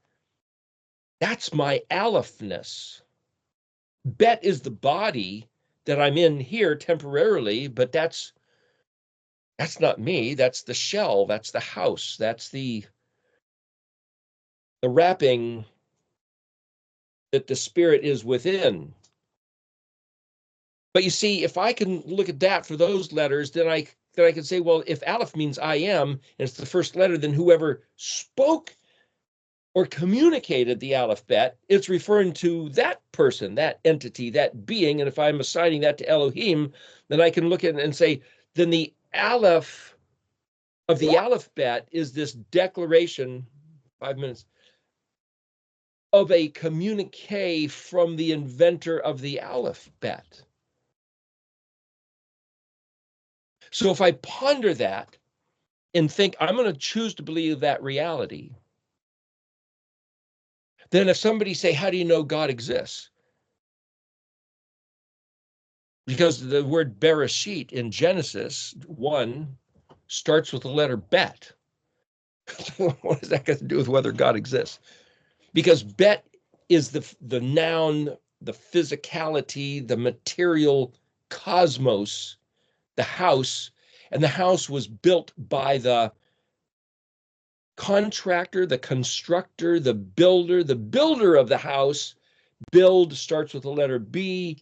That's my Alephness. Bet is the body that I'm in here temporarily, but that's not me. That's the shell. That's the house. That's the wrapping that the spirit is within. But you see, if I can look at that for those letters, then I can say, well, if Aleph means I am, and it's the first letter, then whoever spoke or communicated the alphabet, it's referring to that person, that entity, that being. And if I'm assigning that to Elohim, then I can look at it and say, then the Aleph of the alphabet is this declaration, 5 minutes, of a communique from the inventor of the alphabet. So if I ponder that and think I'm going to choose to believe that reality, then if somebody say, how do you know God exists? because the word Bereshit in Genesis 1 starts with the letter Bet. What does that got to do with whether God exists? Because Bet is the noun, the physicality, the material cosmos, the house, and the house was built by the contractor, the constructor, the builder of the house. Build starts with the letter B.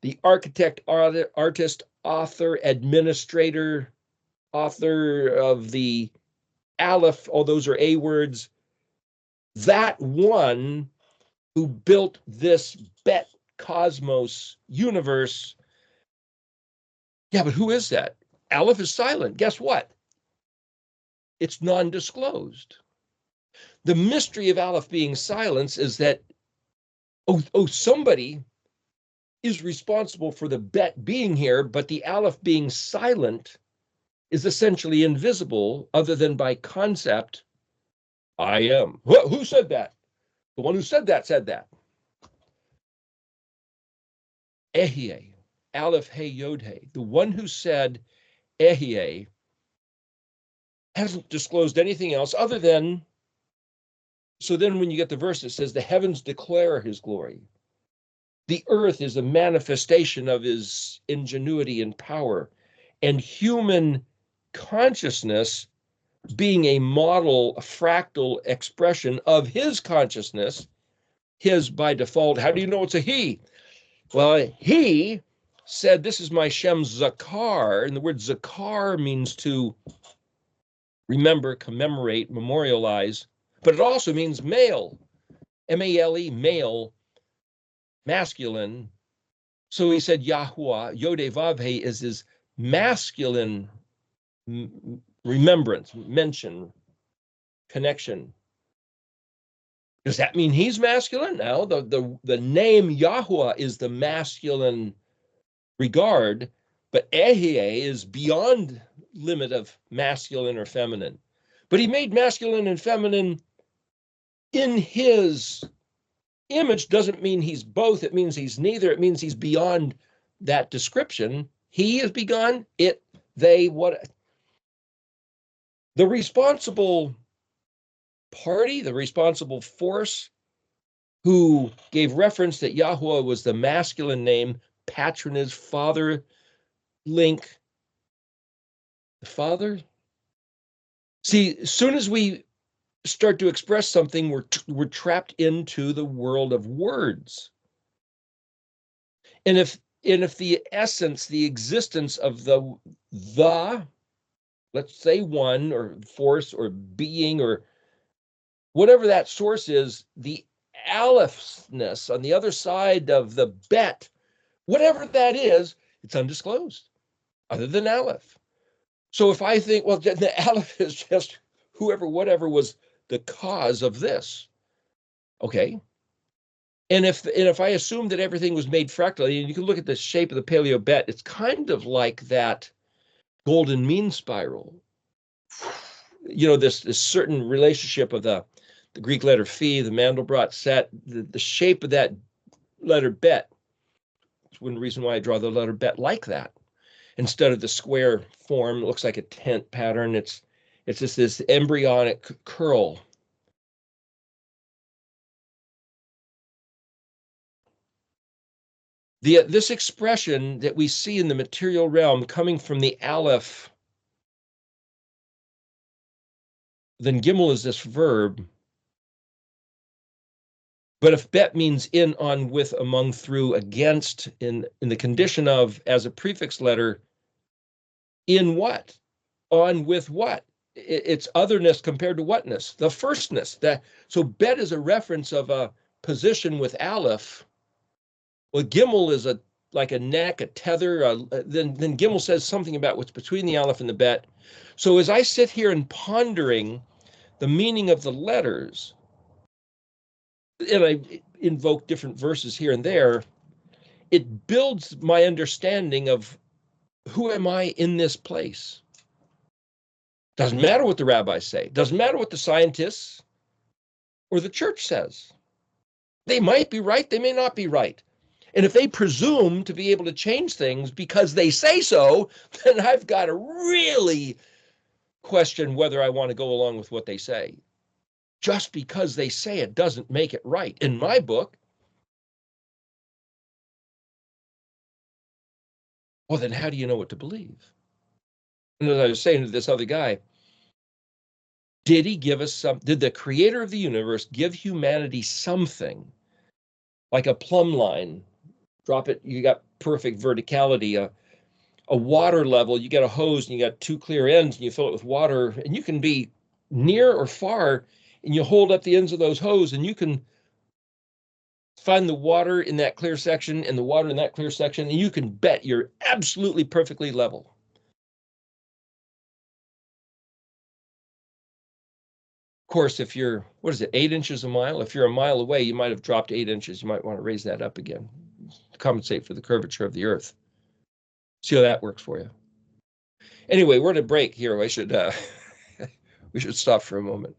The architect, artist, author, administrator, author of the Aleph, all those are A words. That one who built this Bet Cosmos universe. Yeah, but who is that? Aleph is silent. Guess what? It's non-disclosed. The mystery of Aleph being silent is that, somebody is responsible for the Bet being here, but the Aleph being silent is essentially invisible other than by concept. I am. Who said that? The one who said that said that. Ehyeh, Aleph, Hey, Yod, Hey. The one who said Ehyeh hasn't disclosed anything else other than, so then when you get the verse, it says, the heavens declare his glory. The earth is a manifestation of his ingenuity and power. And human consciousness being a model, a fractal expression of his consciousness, his by default. How do you know it's a he? Well, he said, this is my Shem Zakar, and the word Zakar means to remember, commemorate, memorialize, but it also means male, M-A-L-E, male, masculine. So he said Yahuwah, Yod-He-Vav-He is his masculine remembrance, mention, connection. Does that mean he's masculine? No, the name Yahuwah is the masculine regard, but Ehyeh is beyond limit of masculine or feminine. But he made masculine and feminine in his image. Doesn't mean he's both. It means he's neither. It means he's beyond that description. He is beyond it, they, what. The responsible party, the responsible force who gave reference that Yahuwah was the masculine name, patronage, father, link, the father. See, as soon as we start to express something, we're trapped into the world of words. And if the essence, the existence of the let's say one or force or being or whatever that source is, the alephness on the other side of the Bet, whatever that is, it's undisclosed, other than Aleph. So if I think, well, the Aleph is just whoever, whatever was the cause of this, okay. And if I assume that everything was made fractally, and you can look at the shape of the Paleo Bet, it's kind of like that golden mean spiral. You know, this certain relationship of the Greek letter phi, the Mandelbrot set, the shape of that letter Bet. It's one reason why I draw the letter Bet like that. Instead of the square form, it looks like a tent pattern. It's just this embryonic curl. This expression that we see in the material realm coming from the Aleph, then Gimel is this verb. But if Bet means in, on, with, among, through, against, in the condition of, as a prefix letter, in what? On, with what? It's otherness compared to whatness, the firstness. So Bet is a reference of a position with Aleph. Well, Gimel is like a neck, a tether. Then Gimel says something about what's between the Aleph and the Bet. So as I sit here and pondering the meaning of the letters, and I invoke different verses here and there, it builds my understanding of who am I in this place. Doesn't matter what the rabbis say. Doesn't matter what the scientists or the church says. They might be right. They may not be right. And if they presume to be able to change things because they say so, then I've got to really question whether I want to go along with what they say. Just because they say it doesn't make it right. In my book, well, then how do you know what to believe? And as I was saying to this other guy, did he give us did the creator of the universe give humanity something like a plumb line? Drop it, you got perfect verticality, a water level, you get a hose and you got two clear ends and you fill it with water, and you can be near or far and you hold up the ends of those hose and you can find the water in that clear section and the water in that clear section, and you can bet you're absolutely perfectly level. Of course, if you're, 8 inches a mile? If you're a mile away, you might have dropped 8 inches. You might want to raise that up again to compensate for the curvature of the earth. See how that works for you. Anyway, we're at a break here. We should stop for a moment.